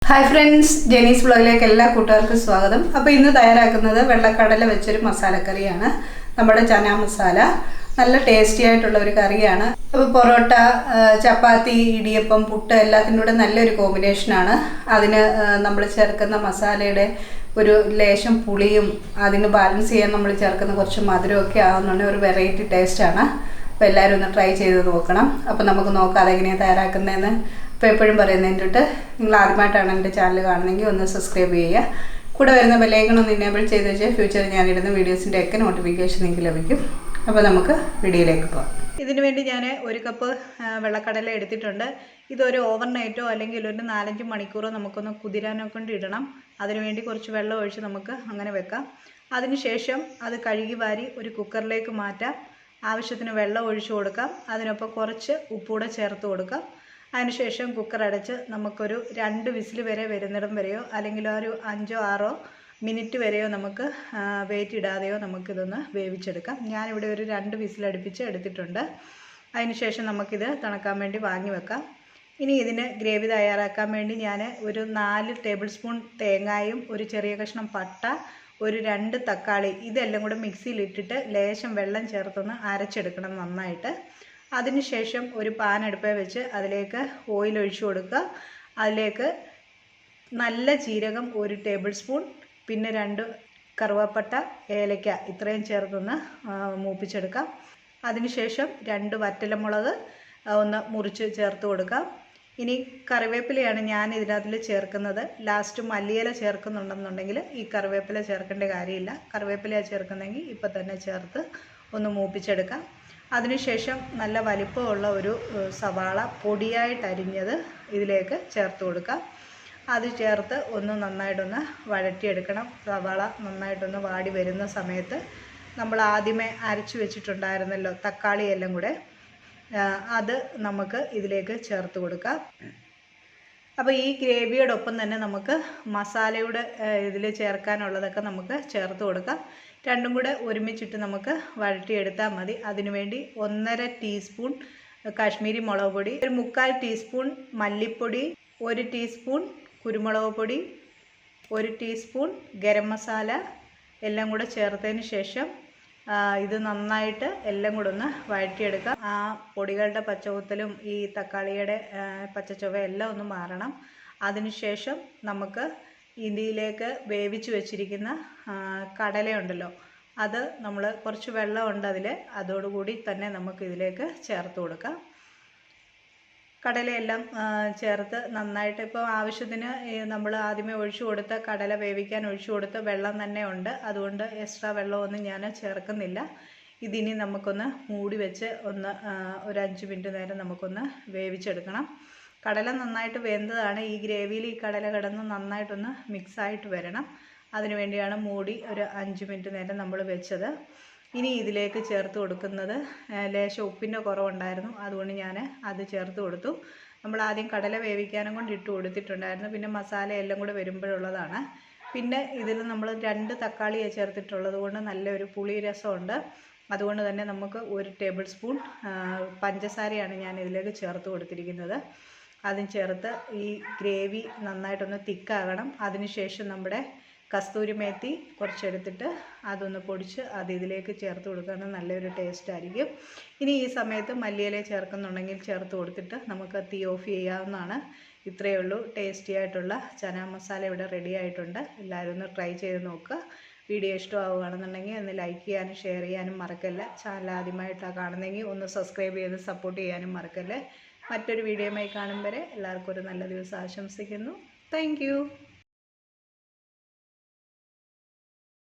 Hi friends, ജെനീസ് വ്ലോഗിലേക്ക് എല്ലാ കൂട്ടുകാർക്കും സ്വാഗതം. അപ്പോൾ ഇന്ന് തയ്യാറാക്കുന്നത് വെള്ളക്കടല വെച്ചൊരു മസാലക്കറിയാണ്. നമ്മുടെ ചന മസാല നല്ല ടേസ്റ്റി ആയിട്ടുള്ള ഒരു കറിയാണ്. അപ്പോൾ പൊറോട്ട, ചപ്പാത്തി, ഇടിയപ്പം, പുട്ട് എല്ലാത്തിൻ്റെ കൂടെ നല്ലൊരു കോമ്പിനേഷനാണ്. അതിന് നമ്മൾ ചേർക്കുന്ന മസാലയുടെ ഒരു ലേശം പുളിയും അതിന് ബാലൻസ് ചെയ്യാൻ നമ്മൾ ചേർക്കുന്ന കുറച്ച് മധുരമൊക്കെ ആകുന്നുണ്ടെങ്കിൽ ഒരു വെറൈറ്റി ടേസ്റ്റാണ്. അപ്പോൾ എല്ലാവരും ഒന്ന് ട്രൈ ചെയ്ത് നോക്കണം. അപ്പോൾ നമുക്ക് നോക്കാം അതെങ്ങനെയാണ് തയ്യാറാക്കുന്നതെന്ന്. അപ്പോൾ എപ്പോഴും പറയുന്നതിൻ്റെ തൊട്ട് നിങ്ങൾ ആദ്യമായിട്ടാണ് എൻ്റെ ചാനൽ കാണുന്നതെങ്കിൽ ഒന്ന് സബ്സ്ക്രൈബ് ചെയ്യുക. കൂടെ വരുന്ന ബെല്ലൈക്കൺ ഒന്ന് എനേബിൾ ചെയ്ത് വെച്ചാൽ ഫ്യൂച്ചറിൽ ഞാനിടുന്ന വീഡിയോസിൻ്റെ ഒക്കെ നോട്ടിഫിക്കേഷൻ നിങ്ങൾക്ക് ലഭിക്കും. അപ്പോൾ നമുക്ക് വീഡിയോയിലേക്ക് പോകാം. ഇതിനു വേണ്ടി ഞാൻ 1 കപ്പ് വെള്ളക്കടല എടുത്തിട്ടുണ്ട്. ഇതൊരു ഓവർനൈറ്റോ അല്ലെങ്കിൽ ഒരു 4-5 മണിക്കൂറോ നമുക്കൊന്ന് കുതിരാനൊക്കെ കൊണ്ട് ഇടണം. അതിനുവേണ്ടി കുറച്ച് വെള്ളം ഒഴിച്ച് നമുക്ക് അങ്ങനെ വെക്കാം. അതിനുശേഷം അത് കഴുകി വാരി ഒരു കുക്കറിലേക്ക് മാറ്റാം. ആവശ്യത്തിന് വെള്ളം ഒഴിച്ചു കൊടുക്കാം. അതിനൊപ്പം കുറച്ച് ഉപ്പൂടെ ചേർത്ത് കൊടുക്കാം. അതിനുശേഷം കുക്കർ അടച്ച് നമുക്കൊരു 2 വിസിൽ വരെ വരുന്നിടം വരെയോ അല്ലെങ്കിൽ ഒരു 5-6 മിനിറ്റ് വരെയോ നമുക്ക് വെയിറ്റ് ഇടാതെയോ നമുക്കിതൊന്ന് വേവിച്ചെടുക്കാം. ഞാനിവിടെ ഒരു 2 വിസിലടുപ്പിച്ച് എടുത്തിട്ടുണ്ട്. അതിനുശേഷം നമുക്കിത് തണുക്കാൻ വേണ്ടി വാങ്ങി വെക്കാം. ഇനി ഇതിന് ഗ്രേവി തയ്യാറാക്കാൻ വേണ്ടി ഞാൻ ഒരു 4 ടേബിൾ സ്പൂൺ തേങ്ങായും ഒരു ചെറിയ കഷ്ണം പട്ട, ഒരു 2 തക്കാളി ഇതെല്ലാം കൂടെ മിക്സിയിലിട്ടിട്ട് ലേശം വെള്ളം ചേർത്തൊന്ന് അരച്ചെടുക്കണം നന്നായിട്ട്. അതിനുശേഷം ഒരു പാൻ അടുപ്പേ വെച്ച് അതിലേക്ക് ഓയിൽ ഒഴിച്ചു കൊടുക്കുക. അതിലേക്ക് നല്ല ജീരകം 1 ടേബിൾ സ്പൂൺ, പിന്നെ 2 കറുവപ്പട്ട, ഏലക്ക ഇത്രയും ചേർത്തൊന്ന് മൂപ്പിച്ചെടുക്കാം. അതിനുശേഷം 2 വറ്റലമുളക് ഒന്ന് മുറിച്ച് ചേർത്ത് കൊടുക്കാം. ഇനി കറിവേപ്പിലയാണ് ഞാൻ ഇതിനകത്തിൽ ചേർക്കുന്നത്. ലാസ്റ്റ് മല്ലിയില ചേർക്കുന്നുണ്ടെന്നുണ്ടെങ്കിൽ ഈ കറിവേപ്പില ചേർക്കേണ്ട കാര്യമില്ല. കറിവേപ്പില ചേർക്കുന്നെങ്കിൽ ഇപ്പം തന്നെ ചേർത്ത് ഒന്ന് മൂപ്പിച്ചെടുക്കാം. അതിനുശേഷം നല്ല വലിപ്പമുള്ള ഒരു സവാള പൊടിയായിട്ട് അരിഞ്ഞത് ഇതിലേക്ക് ചേർത്ത് കൊടുക്കാം. അത് ചേർത്ത് ഒന്ന് നന്നായിട്ടൊന്ന് വഴറ്റിയെടുക്കണം. സവാള നന്നായിട്ടൊന്ന് വാടി വരുന്ന സമയത്ത് നമ്മൾ ആദ്യമേ അരച്ചു വെച്ചിട്ടുണ്ടായിരുന്നല്ലോ തക്കാളി എല്ലാം കൂടെ, അത് നമുക്ക് ഇതിലേക്ക് ചേർത്ത് കൊടുക്കാം. അപ്പോൾ ഈ ഗ്രേവിയോടൊപ്പം തന്നെ നമുക്ക് മസാലയുടെ ഇതിൽ ചേർക്കാനുള്ളതൊക്കെ നമുക്ക് ചേർത്ത് കൊടുക്കാം. രണ്ടും കൂടെ ഒരുമിച്ചിട്ട് നമുക്ക് വഴറ്റിയെടുത്താൽ മതി. അതിനുവേണ്ടി 1.5 ടീസ്പൂൺ കാശ്മീരി മുളക് പൊടി, ഒരു 3/4 ടീസ്പൂൺ മല്ലിപ്പൊടി, 1 ടീസ്പൂൺ കുരുമുളക് പൊടി, 1 ടീസ്പൂൺ ഗരം മസാല എല്ലാം കൂടെ ചേർത്തതിന് ശേഷം ഇത് നന്നായിട്ട് എല്ലാം കൂടെ ഒന്ന് വഴറ്റിയെടുക്കാം. ആ പൊടികളുടെ പച്ചകുത്തലും ഈ തക്കാളിയുടെ പച്ചച്ചുവ എല്ലാം ഒന്ന് മാറണം. അതിനുശേഷം നമുക്ക് ഇതിലേക്ക് വേവിച്ച് വെച്ചിരിക്കുന്ന കടലയുണ്ടല്ലോ, അത് നമ്മൾ കുറച്ച് വെള്ളമുണ്ട് അതിൽ, അതോടുകൂടി തന്നെ നമുക്ക് ഇതിലേക്ക് ചേർത്ത് കൊടുക്കാം. കടലയെല്ലാം ചേർത്ത് നന്നായിട്ട് ഇപ്പോൾ ആവശ്യത്തിന് നമ്മൾ ആദ്യമേ ഒഴിച്ചു കൊടുത്ത കടല വേവിക്കാൻ ഒഴിച്ചു കൊടുത്ത വെള്ളം തന്നെ ഉണ്ട്. അതുകൊണ്ട് എക്സ്ട്രാ വെള്ളമൊന്നും ഞാൻ ചേർക്കുന്നില്ല. ഇതിനി നമുക്കൊന്ന് മൂടി വെച്ച് ഒന്ന് ഒരു 5 മിനിറ്റ് നേരം നമുക്കൊന്ന് വേവിച്ചെടുക്കണം. കടല നന്നായിട്ട് വെന്തതാണ്. ഈ ഗ്രേവിയിൽ ഈ കടല കിടന്ന് നന്നായിട്ടൊന്ന് മിക്സായിട്ട് വരണം. അതിനുവേണ്ടിയാണ് മൂടി ഒരു 5 മിനിറ്റ് നേരം നമ്മൾ വെച്ചത്. ഇനി ഇതിലേക്ക് ചേർത്ത് കൊടുക്കുന്നത് ലേശം ഉപ്പിൻ്റെ കുറവുണ്ടായിരുന്നു, അതുകൊണ്ട് ഞാൻ അത് ചേർത്ത് കൊടുത്തു. നമ്മൾ ആദ്യം കടല വേവിക്കാനും കൊണ്ട് ഇട്ട് കൊടുത്തിട്ടുണ്ടായിരുന്നു. പിന്നെ മസാല എല്ലാം കൂടെ വരുമ്പോഴുള്ളതാണ്. പിന്നെ ഇതിൽ നമ്മൾ 2 തക്കാളിയാണ് ചേർത്തിട്ടുള്ളത് കൊണ്ട് നല്ലൊരു പുളി രസമുണ്ട്. അതുകൊണ്ട് തന്നെ നമുക്ക് 1 ടേബിൾ സ്പൂൺ പഞ്ചസാരയാണ് ഞാൻ ഇതിലേക്ക് ചേർത്ത് കൊടുത്തിരിക്കുന്നത്. അതും ചേർത്ത് ഈ ഗ്രേവി നന്നായിട്ടൊന്ന് തിക്കാകണം. അതിനുശേഷം നമ്മുടെ കസ്തൂരി മേത്തി കുറച്ചെടുത്തിട്ട് അതൊന്ന് പൊടിച്ച് അത് ഇതിലേക്ക് ചേർത്ത് കൊടുക്കുന്നത് നല്ലൊരു ടേസ്റ്റ് ആയിരിക്കും. ഇനി ഈ സമയത്ത് മല്ലിയില ചേർക്കുന്നുണ്ടെങ്കിൽ ചേർത്ത് കൊടുത്തിട്ട് നമുക്ക് തീ ഓഫ് ചെയ്യാവുന്നതാണ്. ഇത്രയേ ഉള്ളൂ. ടേസ്റ്റി ആയിട്ടുള്ള ചന മസാല ഇവിടെ റെഡി ആയിട്ടുണ്ട്. എല്ലാവരും ഒന്ന് ട്രൈ ചെയ്ത് നോക്കുക. വീഡിയോ ഇഷ്ടമാവുകയാണെന്നുണ്ടെങ്കിൽ ഒന്ന് ലൈക്ക് ചെയ്യാനും ഷെയർ ചെയ്യാനും മറക്കല്ല. ചാനൽ ആദ്യമായിട്ടാണ് കാണുന്നതെങ്കിൽ ഒന്ന് സബ്സ്ക്രൈബ് ചെയ്ത് സപ്പോർട്ട് ചെയ്യാനും മറക്കല്ലേ. മറ്റൊരു വീഡിയോയുമായി കാണും വരെ എല്ലാവർക്കും ഒരു നല്ല ദിവസം ആശംസിക്കുന്നു. താങ്ക്